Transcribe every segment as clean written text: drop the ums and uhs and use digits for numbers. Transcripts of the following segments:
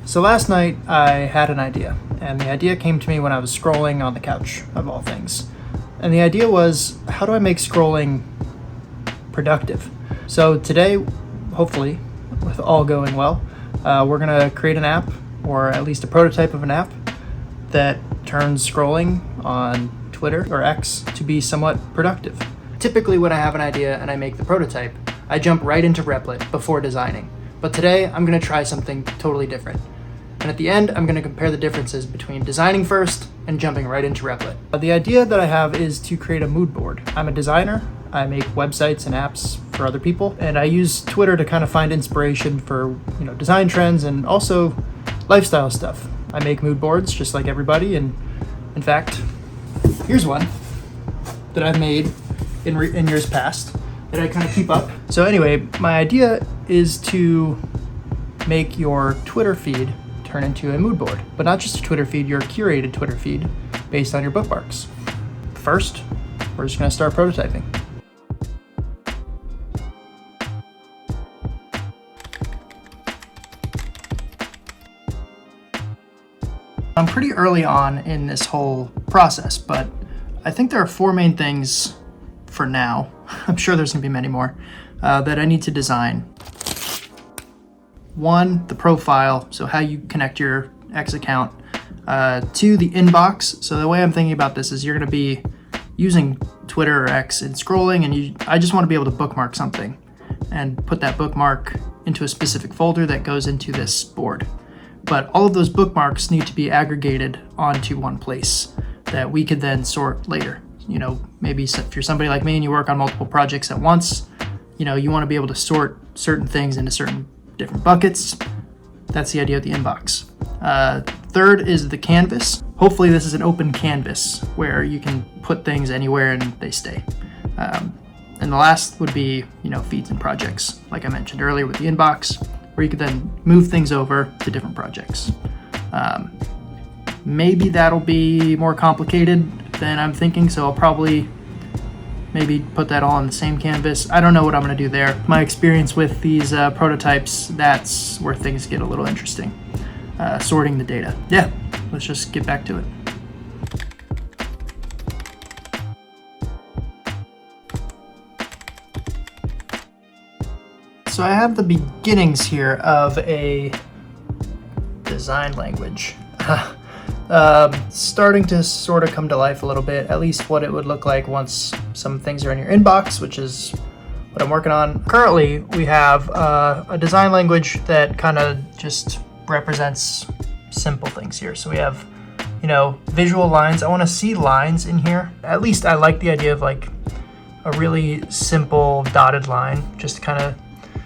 So last night I had an idea, and the idea came to me when I was scrolling on the couch, of all things. And the idea was, how do I make scrolling productive? So today, hopefully, with all going well, we're gonna create an app, or at least a prototype of an app, that turns scrolling on Twitter or X to be somewhat productive. Typically when I have an idea and I make the prototype, I jump right into Replit before designing. But today I'm gonna try something totally different. And at the end, I'm gonna compare the differences between designing first and jumping right into Replit. The idea that I have is to create a mood board. I'm a designer. I make websites and apps for other people, and I use Twitter to kind of find inspiration for, design trends and also lifestyle stuff. I make mood boards just like everybody, and in fact, here's one that I've made in years past that I kind of keep up. So anyway, my idea is to make your Twitter feed turn into a mood board, but not just a Twitter feed, your curated Twitter feed based on your bookmarks. First, we're just gonna start prototyping. I'm pretty early on in this whole process, but I think there are four main things for now. I'm sure there's gonna be many more that I need to design. One, the profile, so how you connect your X account. Two, the inbox. So the way I'm thinking about this is you're gonna be using Twitter or X and scrolling, and I just wanna be able to bookmark something and put that bookmark into a specific folder that goes into this board. But all of those bookmarks need to be aggregated onto one place that we could then sort later. Maybe if you're somebody like me and you work on multiple projects at once, you want to be able to sort certain things into certain different buckets. That's the idea of the inbox. Third is the canvas. Hopefully this is an open canvas where you can put things anywhere and they stay. And the last would be, feeds and projects, like I mentioned earlier with the inbox, where you could then move things over to different projects. Maybe that'll be more complicated than I'm thinking, so I'll probably maybe put that all on the same canvas. I don't know what I'm gonna do there. My experience with these prototypes, that's where things get a little interesting. Sorting the data. Yeah, let's just get back to it. So I have the beginnings here of a design language. Starting to sort of come to life a little bit, at least what it would look like once some things are in your inbox, which is what I'm working on. Currently, we have a design language that kind of just represents simple things here. So we have, visual lines. I want to see lines in here. At least I like the idea of like a really simple dotted line, just to kind of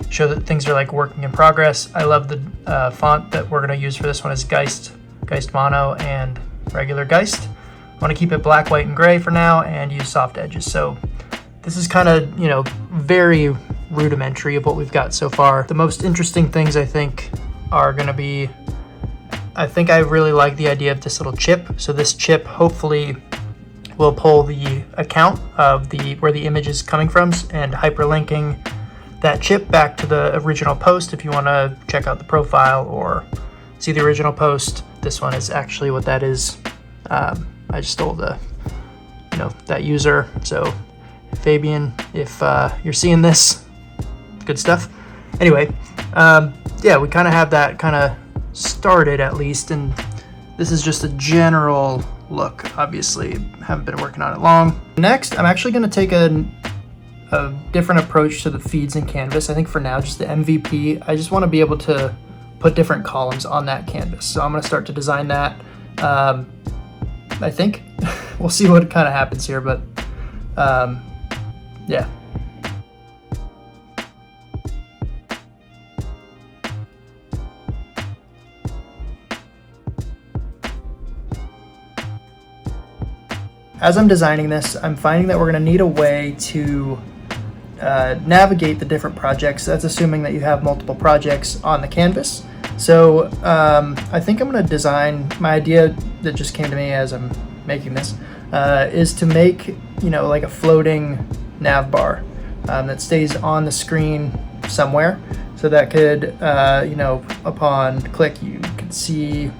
show that things are like working in progress. I love the font that we're going to use for this one is Geist Mono and regular Geist. I want to keep it black, white, and gray for now and use soft edges. So this is kind of, very rudimentary of what we've got so far. The most interesting things I think are going to be, I think I really like the idea of this little chip. So this chip hopefully will pull the account of where the image is coming from and hyperlinking that chip back to the original post if you want to check out the profile or see the original post. This one is actually what that is. I just stole that user. So Fabian, if you're seeing this, good stuff. Anyway, we kind of have that kind of started at least, and this is just a general look. Obviously, haven't been working on it long. Next, I'm actually going to take a different approach to the feeds in Canvas. I think for now, just the MVP. I just want to be able to put different columns on that canvas. So I'm going to start to design that. I think we'll see what kind of happens here, but yeah. As I'm designing this, I'm finding that we're going to need a way to navigate the different projects. That's assuming that you have multiple projects on the canvas. So I think I'm going to design, my idea that just came to me as I'm making this, is to make, like a floating nav bar that stays on the screen somewhere. So that could, upon click, you can see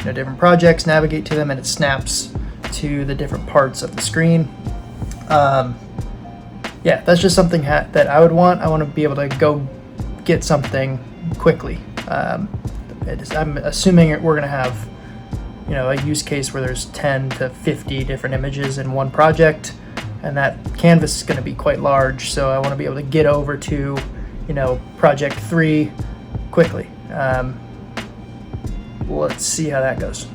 different projects, navigate to them, and it snaps to the different parts of the screen. Yeah, that's just something that I would want. I want to be able to go get something quickly. I'm assuming we're going to have a use case where there's 10 to 50 different images in one project, and that canvas is going to be quite large, so I want to be able to get over to project 3 quickly. Let's see how that goes.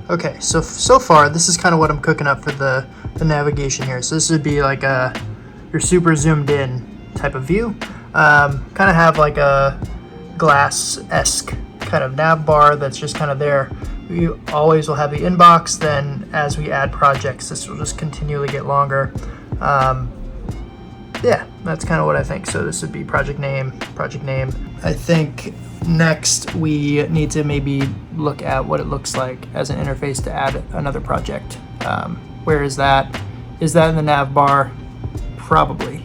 Okay, so far this is kind of what I'm cooking up for the navigation here. So this would be like your super zoomed in type of view. Kind of have like a glass-esque kind of nav bar that's just kind of there. We always will have the inbox, then as we add projects, this will just continually get longer. Yeah, that's kind of what I think. So this would be project name. I think next we need to maybe look at what it looks like as an interface to add another project. Where is that? Is that in the nav bar? Probably.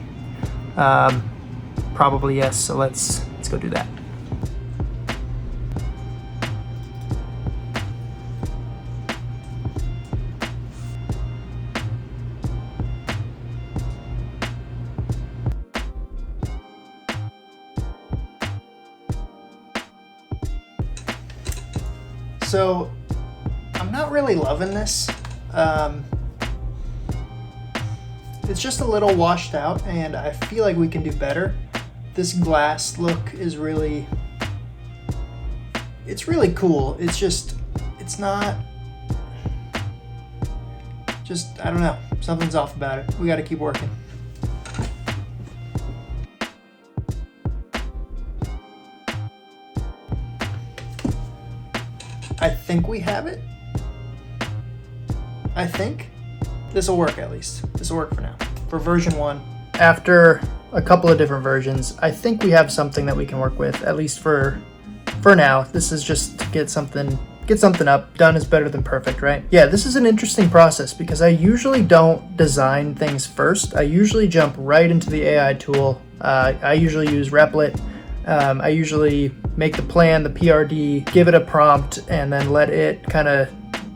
Probably yes, so let's go do that. So I'm not really loving this. It's just a little washed out, and I feel like we can do better. This glass look is really cool. It's not, I don't know, something's off about it. We got to keep working. I think we have it. I think this will work. At least this will work for now, for version 1. After a couple of different versions, I think we have something that we can work with, at least for now. This is just to get something up. Done is better than perfect, right? Yeah, this is an interesting process because I usually don't design things first. I usually jump right into the AI tool. I usually use Replit. I usually make the plan, the PRD, give it a prompt, and then let it kind of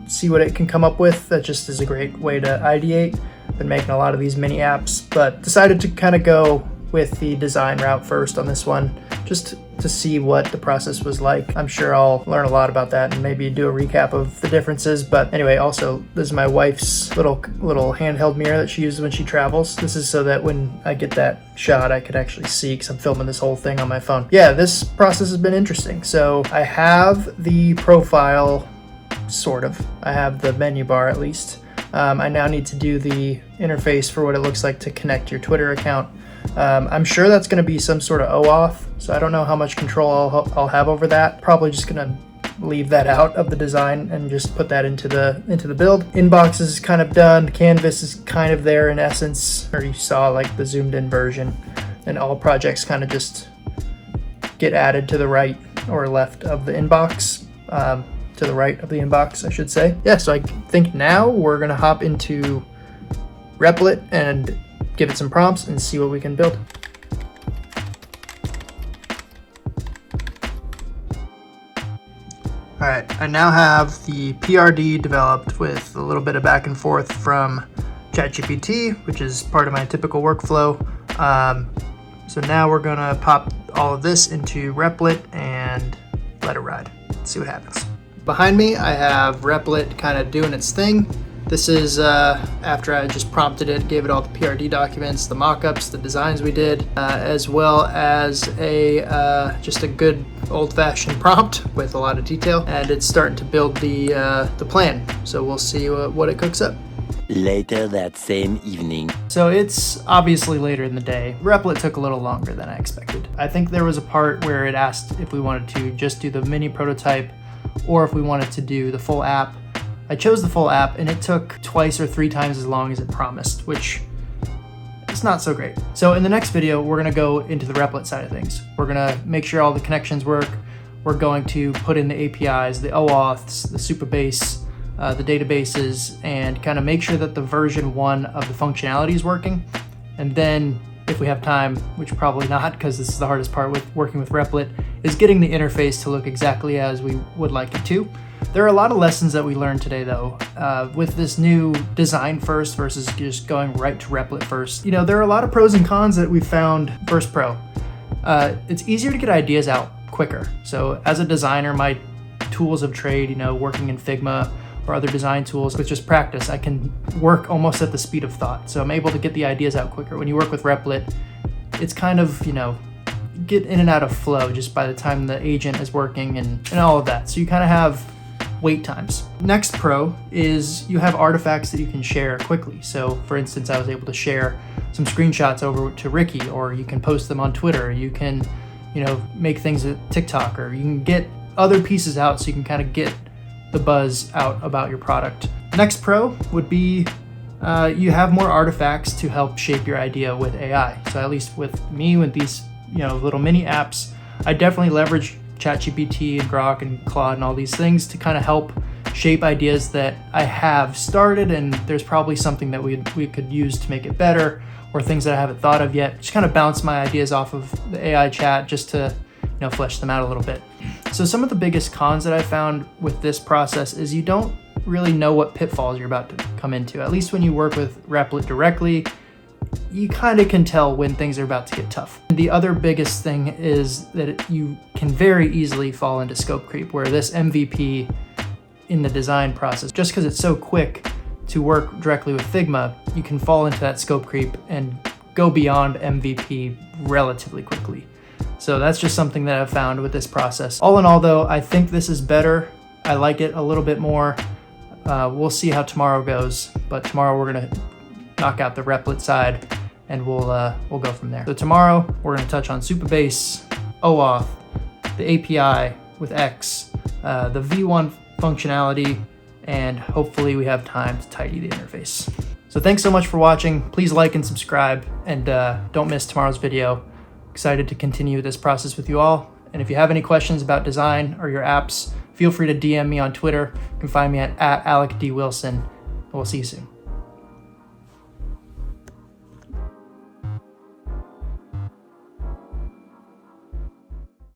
see what it can come up with. That just is a great way to ideate. Been making a lot of these mini apps, but decided to kind of go with the design route first on this one, just to see what the process was like. I'm sure I'll learn a lot about that and maybe do a recap of the differences. But anyway, also, this is my wife's little handheld mirror that she uses when she travels. This is so that when I get that shot, I could actually see, because I'm filming this whole thing on my phone. Yeah, this process has been interesting. So I have the profile, sort of. I have the menu bar at least. I now need to do the interface for what it looks like to connect your Twitter account. I'm sure that's going to be some sort of OAuth, so I don't know how much control I'll have over that. Probably just going to leave that out of the design and just put that into the build. Inbox is kind of done. Canvas is kind of there in essence, or you saw like the zoomed in version, and all projects kind of just get added to the right or left of the inbox. To the right of the inbox, I should say. Yeah, so I think now we're going to hop into Replit and give it some prompts and see what we can build. All right, I now have the PRD developed with a little bit of back and forth from ChatGPT, which is part of my typical workflow. So now we're gonna pop all of this into Replit and let it ride. Let's see what happens. Behind me, I have Replit kind of doing its thing. This is after I just prompted it, gave it all the PRD documents, the mockups, the designs we did, as well as just a good old-fashioned prompt with a lot of detail, and it's starting to build the plan. So we'll see what it cooks up. Later that same evening. So it's obviously later in the day. Replit took a little longer than I expected. I think there was a part where it asked if we wanted to just do the mini prototype or if we wanted to do the full app. I chose the full app and it took twice or 3 times as long as it promised, which is not so great. So in the next video, we're gonna go into the Replit side of things. We're gonna make sure all the connections work. We're going to put in the APIs, the OAuths, the Supabase, the databases, and kind of make sure that the version 1 of the functionality is working. And then if we have time, which probably not because this is the hardest part with working with Replit, is getting the interface to look exactly as we would like it to. There are a lot of lessons that we learned today though, with this new design first versus just going right to Replit first. You know, there are a lot of pros and cons that we found first pro. It's easier to get ideas out quicker. So as a designer, my tools of trade, you know, working in Figma or other design tools, with just practice, I can work almost at the speed of thought. So I'm able to get the ideas out quicker. When you work with Replit, it's kind of, you know, get in and out of flow just by the time the agent is working and all of that. So you kind of have wait times. Next pro is you have artifacts that you can share quickly. So for instance, I was able to share some screenshots over to Ricky, or you can post them on Twitter. You can, you know, make things at TikTok, or you can get other pieces out so you can kind of get the buzz out about your product. Next pro would be you have more artifacts to help shape your idea with AI. So at least with me, with these, you know, little mini apps, I definitely leverage ChatGPT and Grok and Claude and all these things to kind of help shape ideas that I have started, and there's probably something that we could use to make it better, or things that I haven't thought of yet. Just kind of bounce my ideas off of the AI chat just to, you know, flesh them out a little bit. So some of the biggest cons that I found with this process is you don't really know what pitfalls you're about to come into. At least when you work with Replit directly, you kind of can tell when things are about to get tough. The other biggest thing is that you can very easily fall into scope creep, where this MVP in the design process, just because it's so quick to work directly with Figma, you can fall into that scope creep and go beyond MVP relatively quickly. So that's just something that I've found with this process. All in all though, I think this is better. I like it a little bit more. We'll see how tomorrow goes, but tomorrow we're gonna knock out the Replit side and we'll go from there. So tomorrow we're gonna touch on Supabase, OAuth, the API with X, the V1 functionality, and hopefully we have time to tidy the interface. So thanks so much for watching. Please like and subscribe, and don't miss tomorrow's video. Excited to continue this process with you all. And if you have any questions about design or your apps, feel free to DM me on Twitter. You can find me at Alec D. Wilson. We'll see you soon.